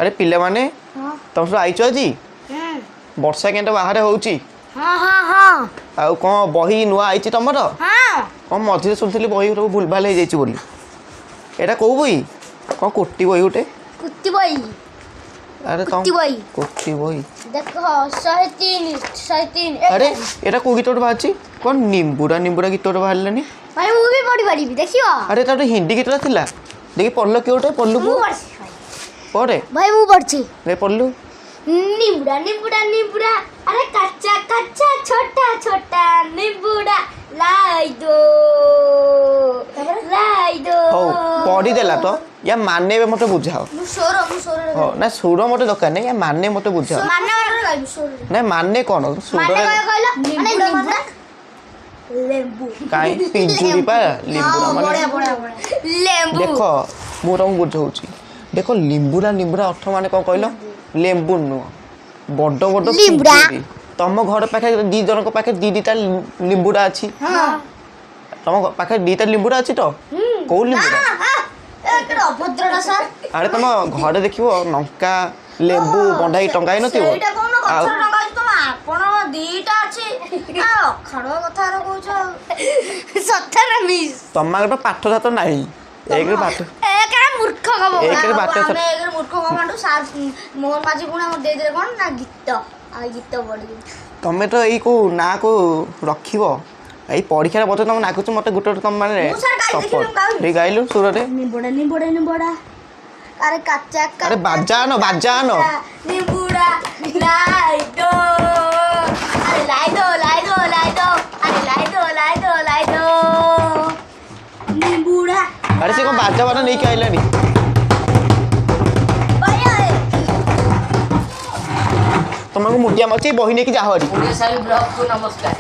अरे पिले माने तुम सब आइछ जी वर्षा केंटा बाहर होउची हाँ हाँ हाँ आउ कौन बही नुआ आइछ तमर हाँ कौन मझे सुनथली बही सब भूलभाल हो जाइछ बोली एटा को बही कौन कोटी बही उठे कुत्ती बई अरे तुम कुत्ती बई कोटी बही देखो 103 अरे एटा को गीत बाहर कौन निम्बुड़ा निम्बुड़ा गीत बाहरलानी भाई मु भी पढ़ी पारिबी देखियो अरे ता हिंदी गीत थिला देखि पढ़ल क्योंटे पढ़लु मु पढ़ी पढ़े भाई मु पढ़छी रे पढ़लु नींबुड़ा नींबुड़ा नींबुड़ा अरे कच्चा कच्चा छोटा छोटा नींबुड़ा लाई दो हो पढ़ी देला तो या माने बे मते बुझाओ मु सोरो हो ना सुर मते दरकार नहीं या माने मते बुझाओ माने वाला गाइब सोरो ना माने कोन सुर माने काय कहला माने नींबुड़ा लेंबू काई पिंजुरी पा लिंबुरा माने बड़े बड़े बड़े लेंबू देखो मु तुम बुझाउची देखो लिंबुरा लिंबुरा अर्थ माने कोन कहलो लेंबू नु बड़ बड़ लिंबुरा तम घर पाखे दी जन को पाखे दी दीटा लिंबुरा अछि हां तम पाखे दीटा लिंबुरा अछि तो को लिंबुरा एकटा अभद्रटा सर अरे तुम घर देखियो नंका लेंबू बंधाई टंगाई नथिबो एटा कोन गछर टंगा तुम आपण दीटा अछि आ अखड़ कथा रो कहछ सत्तर मिस तमार पाठ साथ नाही एक पाठ एकरा मूर्ख कब एक बात है मैं एक मूर्ख कमांडो सार मोहन माझी गुणा मत दे दे कोन ना गीत आ गीत पढ़ी तमे तो एई को ना को रखिबो एई परीक्षा बते तुम नाकुच मते गुटे तुम माने मु सर गाई देखिलु गाई रे गाइलु सुर रे निबड़ा अरे कच्चा कच्चा अरे बाजा न निबड़ा लाई दो अरे लाई दो अरे लाई दो निबड़ा अरे से को बाजा वाला नहीं कहलानी तुमको मुटिया मची बही नहीं कि जाहरी ब्लॉग को नमस्कार।